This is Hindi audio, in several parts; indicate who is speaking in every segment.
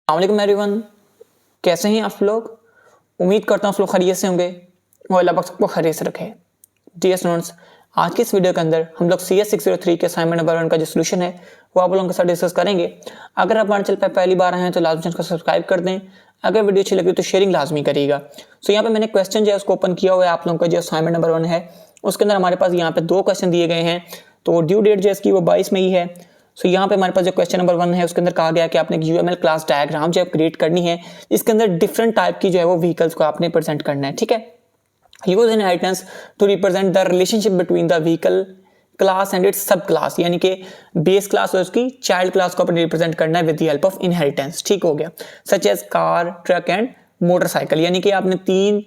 Speaker 1: अस्सलाम एवरीवन, कैसे हैं आप लोग। उम्मीद करता हूँ आप लोग खैरियत से होंगे और अल्लाह पाक सबको खैरियत से रखे। डियर स्टूडेंट्स, आज के इस वीडियो के अंदर हम लोग CS 603 के असाइनमेंट नंबर 1 का जो सोल्यूशन है वो आप लोगों के साथ डिस्कस करेंगे। अगर आप हमारे चैनल पर पहली बार आए हैं तो लाजमी चैनल को सब्सक्राइब कर दें। अगर वीडियो अच्छी लगी तो शेयरिंग लाजमी करिएगा। सो यहाँ पे मैंने क्वेश्चन जो है उसको ओपन किया हुआ है। आप लोगों का जो असाइनमेंट नंबर 1 है उसके अंदर हमारे पास यहाँ पे 2 क्वेश्चन दिए गए हैं। तो ड्यू डेट जो है इसकी वो 22 मई है। सो यहाँ पे हमारे पास जो क्वेश्चन नंबर 1 है उसके अंदर कहा गया कि आपने UML क्लास डायग्राम जो है क्रिएट करनी है। इसके अंदर डिफरेंट टाइप की जो है वो व्हीकल्स को आपने प्रेजेंट करना है। ठीक है, use inheritance to represent the relationship between the vehicle class and its sub class, यानी कि बेस क्लास और उसकी चाइल्ड क्लास को अपने रिप्रेजेंट करना है with the help of inheritance. ठीक हो गया, such as car, truck and motorcycle, यानी कि आपने 3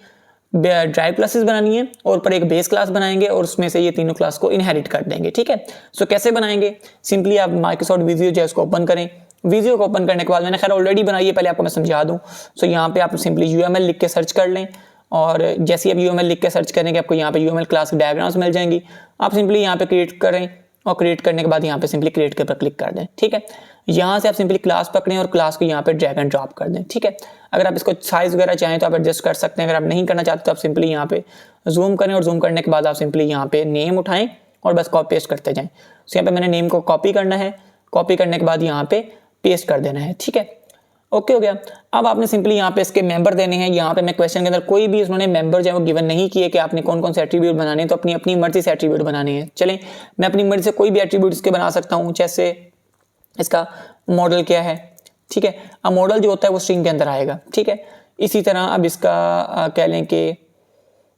Speaker 1: ड्राइव क्लासेस बनानी है और ऊपर एक बेस क्लास बनाएंगे और उसमें से ये तीनों क्लास को इनहेरिट कर देंगे। ठीक है, सो कैसे बनाएंगे, सिंपली आप माइक्रोसॉफ्ट विजियो जो है उसको ओपन करें। विजियो को ओपन करने के बाद मैंने खैर ऑलरेडी बनाई है, पहले आपको मैं समझा दूं। सो यहाँ पे आप सिंपली UML लिख के सर्च कर लें और जैसे ही आप UML लिख के सर्च करेंगे आपको यहाँ पे UML क्लास की डायग्राम्स मिल जाएंगी। आप सिंपली यहाँ पे क्रिएट करें और क्रिएट करने के बाद यहाँ पे सिंपली क्रिएट के ऊपर क्लिक कर दें। ठीक है, यहाँ से आप सिंपली क्लास पकड़ें और क्लास को यहाँ पे ड्रैग एंड ड्रॉप कर दें। ठीक है, अगर आप इसको साइज वगैरह चाहें तो आप एडजस्ट कर सकते हैं। अगर आप नहीं करना चाहते तो आप सिंपली यहाँ पे जूम करें और जूम करने के बाद आप सिंपली यहाँ पे नेम उठाएं और बस कॉपी पेस्ट करते जाएं। तो यहाँ पे मैंने नेम को कॉपी करना है, कॉपी करने के बाद यहाँ पे पेस्ट कर देना है। ठीक है, ओके हो गया। अब आपने सिंपली यहाँ पे इसके मेंबर देने हैं। यहाँ पे मैं क्वेश्चन के अंदर कोई भी उन्होंने मेंबर जो है वो गिवन नहीं किए कि आपने कौन कौन से एट्रीब्यूट बनाने हैं, तो अपनी अपनी मर्जी से एट्रीब्यूट बनाने हैं। चलें, मैं अपनी मर्जी से कोई भी एट्रीब्यूट इसके बना सकता हूँ। जैसे इसका मॉडल क्या है, ठीक है, अब मॉडल जो होता है वो स्ट्रिंग के अंदर आएगा। ठीक है, इसी तरह अब इसका कह लें कि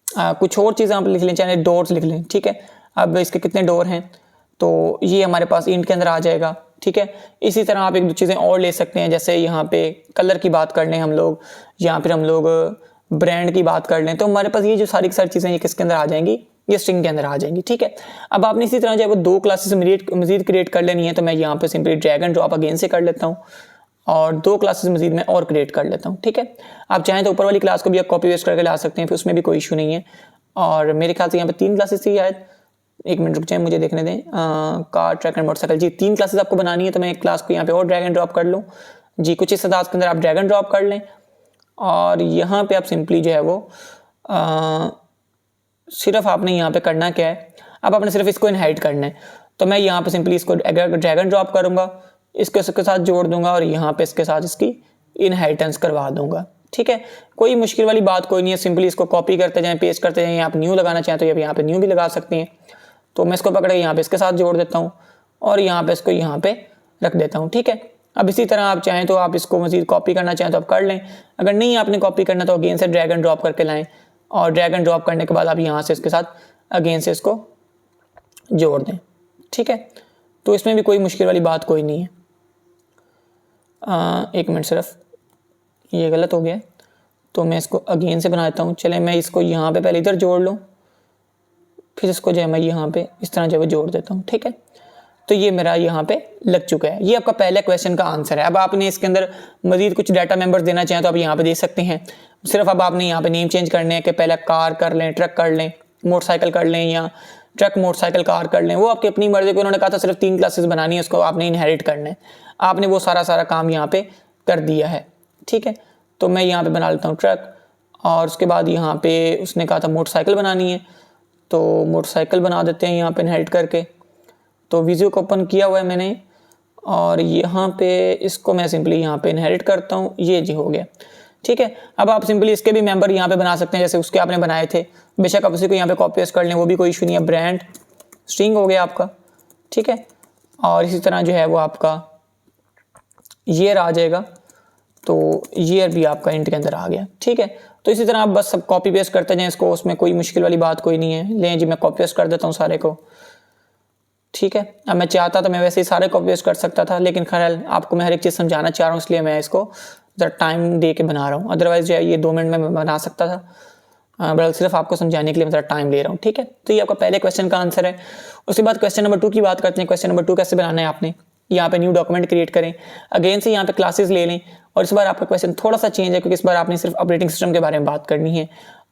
Speaker 1: कुछ और चीज़ें आप लिख लें, चाहे डोर्स लिख लें। ठीक है, अब इसके कितने डोर हैं तो ये हमारे पास इंट के अंदर आ जाएगा। ठीक है, इसी तरह आप एक दो चीज़ें और ले सकते हैं, जैसे यहाँ पे कलर की बात कर लें हम लोग, या फिर हम लोग ब्रांड की बात कर लें, तो हमारे पास ये जो सारी चीज़ें ये किसके अंदर आ जाएंगी, ये स्ट्रिंग के अंदर आ जाएंगी। ठीक है, अब आपने इसी तरह जो है वो 2 क्लासेस मजीद क्रिएट कर लेनी है। तो मैं यहाँ पे simply drag and drop again से कर लेता हूँ और 2 क्लासेस मजीद मैं और क्रिएट कर लेता हूँ। ठीक है, आप चाहें तो ऊपर वाली क्लास को भी आप कॉपी पेस्ट करके ला सकते हैं, फिर उसमें भी कोई इशू नहीं है। और मेरे ख्याल से यहाँ पे 3 क्लासेस थी शायद, एक मिनट रुक जाए मुझे देखने दें। कार, ट्रक एंड मोटरसाइकिल, जी 3 क्लासेस आपको बनानी है। तो मैं एक क्लास को यहाँ पे और ड्रैग एंड ड्रॉप कर लूँ जी, कुछ इस अंदाज के अंदर आप ड्रैग एंड ड्रॉप कर लें और यहाँ पे आप सिंपली जो है वो सिर्फ आपने यहाँ पे करना क्या है, अब आपने सिर्फ इसको इनहेरिट करना है। तो मैं यहाँ पे सिंपली इसको ड्रैग एंड ड्रॉप करूँगा, इसके साथ जोड़ दूंगा और यहाँ पे इसके साथ इसकी इनहेरिटेंस करवा दूंगा। ठीक है, कोई मुश्किल वाली बात कोई नहीं है, सिंपली इसको कॉपी करते जाएं, पेस्ट करते जाएं। आप न्यू लगाना चाहें तो यहाँ पे न्यू भी लगा सकते हैं। तो मैं इसको पकड़ के यहाँ पे इसके साथ जोड़ देता हूँ और यहाँ पे इसको यहाँ पे रख देता हूँ। ठीक है, अब इसी तरह आप चाहें तो आप इसको मजीद कॉपी करना चाहें तो आप कर लें, अगर नहीं आपने कॉपी करना तो अगेन से ड्रैग एंड ड्रॉप करके लाएं और ड्रैग एंड ड्रॉप करने के बाद आप यहाँ से इसके साथ अगेन से इसको जोड़ दें। ठीक है, तो इसमें भी कोई मुश्किल वाली बात कोई नहीं है। एक मिनट, सिर्फ ये गलत हो गया तो मैं इसको अगेन से बना देता हूँ। चले, मैं इसको यहाँ पे पहले इधर जोड़ लूँ, फिर इसको जो है मैं यहाँ पे इस तरह जो है जोड़ देता हूँ। ठीक है, तो ये मेरा यहाँ पे लग चुका है। ये आपका पहले क्वेश्चन का आंसर है। अब आपने इसके अंदर मजीद कुछ डाटा मेंबर्स देना चाहें तो आप यहाँ पे दे सकते हैं। सिर्फ अब आपने यहाँ पे नेम चेंज करने हैं कि पहले कार कर लें, ट्रक कर लें, मोटरसाइकिल कर लें, या ट्रक मोटरसाइकिल कार कर लें, वो आपकी अपनी मर्जी को। उन्होंने कहा था सिर्फ 3 क्लासेस बनानी है, उसको आपने इनहेरिट करना है। आपने वो सारा काम यहाँ पे कर दिया है। ठीक है, तो मैं यहाँ पे बना लेता हूँ ट्रक और उसके बाद यहाँ पे उसने कहा था मोटरसाइकिल बनानी है, तो मोटरसाइकिल बना देते हैं यहाँ पे इनहेरिट करके। तो विजियो को ओपन किया हुआ है मैंने और यहाँ पे इसको मैं सिंपली यहाँ पे इनहेरिट करता हूँ, ये जी हो गया। ठीक है, अब आप सिंपली इसके भी मेंबर यहाँ पे बना सकते हैं जैसे उसके आपने बनाए थे। बेशक आप उसी को यहाँ पे कॉपी पेस्ट कर लें, वो भी कोई इशू नहीं है। ब्रांड स्ट्रिंग हो गया आपका। ठीक है, और इसी तरह जो है वो आपका ईयर आ जाएगा, तो ईयर भी आपका इंट के अंदर आ गया। ठीक है, तो इसी तरह आप बस सब कॉपी पेस्ट करते जाएं इसको, उसमें कोई मुश्किल वाली बात कोई नहीं है। लें जी, मैं कॉपी पेस्ट कर देता हूँ सारे को। ठीक है, अब मैं चाहता तो मैं वैसे ही सारे कॉपी पेस्ट कर सकता था, लेकिन खैर आपको मैं हर एक चीज़ समझाना चाह रहा हूँ, इसलिए मैं इसको ज़रा टाइम दे के बना रहा हूँ। अदरवाइज जो है ये 2 मिनट में मैं बना सकता था, बट सिर्फ आपको समझाने के लिए मैं ज़रा टाइम ले रहा हूँ। ठीक है, तो ये आपका पहले क्वेश्चन का आंसर है। उसके बाद क्वेश्चन नंबर 2 की बात करते हैं। क्वेश्चन नंबर 2 कैसे बनाना है, आपने यहाँ पे न्यू डॉक्यूमेंट क्रिएट करें, अगेन से यहाँ पे क्लासेस ले लें और इस बार आपका क्वेश्चन थोड़ा सा चेंज है क्योंकि इस बार आपने सिर्फ ऑपरेटिंग सिस्टम के बारे में बात करनी है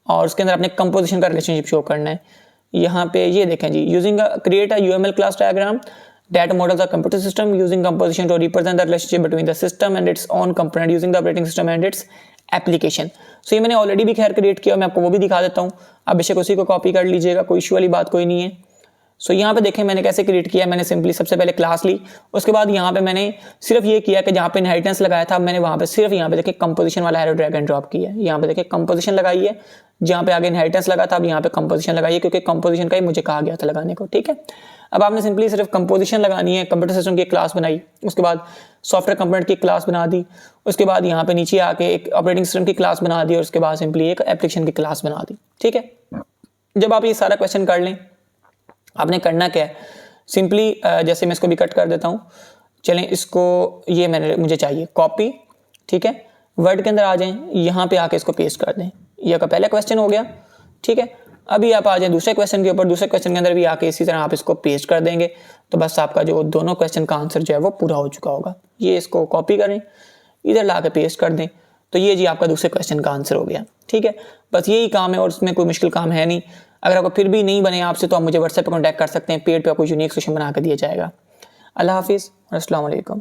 Speaker 1: और उसके अंदर आपने कंपोजिशन का रिलेशनशिप शो करना है। यहाँ पे ये देखें जी, using create a UML class diagram Data models are computer system using composition to represent the relationship between the system and its own component using the operating system and its application. So ये मैंने ऑलरेडी भी खैर क्रिएट किया, मैं आपको वो भी दिखा देता हूँ। आप बेशक उसी को कॉपी कर लीजिएगा, कोई इशू वाली बात कोई नहीं है। सो यहाँ पे देखें मैंने कैसे क्रिएट किया। मैंने सिंपली सबसे पहले क्लास ली, उसके बाद यहाँ पे मैंने सिर्फ ये किया कि जहाँ पे इनहेरिटेंस लगाया था मैंने वहाँ पे सिर्फ यहाँ पे देखिए कंपोजिशन वाला एरो ड्रैग एंड ड्रॉप किया है। यहाँ पे देखिए कंपोजिशन लगाई है, जहाँ पे आगे इनहेरिटेंस लगा था अब यहाँ पे कंपोजिशन लगाई है, क्योंकि कंपोजिशन का ही मुझे कहा गया था लगाने को। ठीक है, अब आपने सिंपली सिर्फ कंपोजिशन लगानी है। कंप्यूटर सिस्टम की क्लास बनाई, उसके बाद सॉफ्टवेयर कंपोनेंट की क्लास बना दी, उसके बाद यहाँ पे नीचे आके एक ऑपरेटिंग सिस्टम की क्लास बना दी और उसके बाद सिंपली एक एप्लीकेशन की क्लास बना दी। ठीक है, जब आप ये सारा क्वेश्चन कर लें, आपने करना क्या है, सिंपली जैसे मैं इसको भी कट कर देता हूँ। चलें इसको, ये मुझे चाहिए कॉपी। ठीक है, वर्ड के अंदर आ जाएं, यहाँ पे आके इसको पेस्ट कर दें। ये का पहला क्वेश्चन हो गया। ठीक है, अभी आप आ जाएं दूसरे क्वेश्चन के ऊपर, दूसरे क्वेश्चन के अंदर भी आके इसी तरह आप इसको पेस्ट कर देंगे, तो बस आपका जो दोनों क्वेश्चन का आंसर जो है वो पूरा हो चुका होगा। ये इसको कॉपी करें, इधर ला के पेस्ट कर दें, तो ये जी आपका दूसरे क्वेश्चन का आंसर हो गया। ठीक है, बस यही काम है और उसमें कोई मुश्किल काम है नहीं। अगर आपको फिर भी नहीं बने आपसे तो आप मुझे व्हाट्सएप पर कॉन्टैक्ट कर सकते हैं, पेड पे आपको यूनिक सोल्यूशन बना कर दिया जाएगा। अल्लाह हाफिज़, अस्सलाम वालेकुम।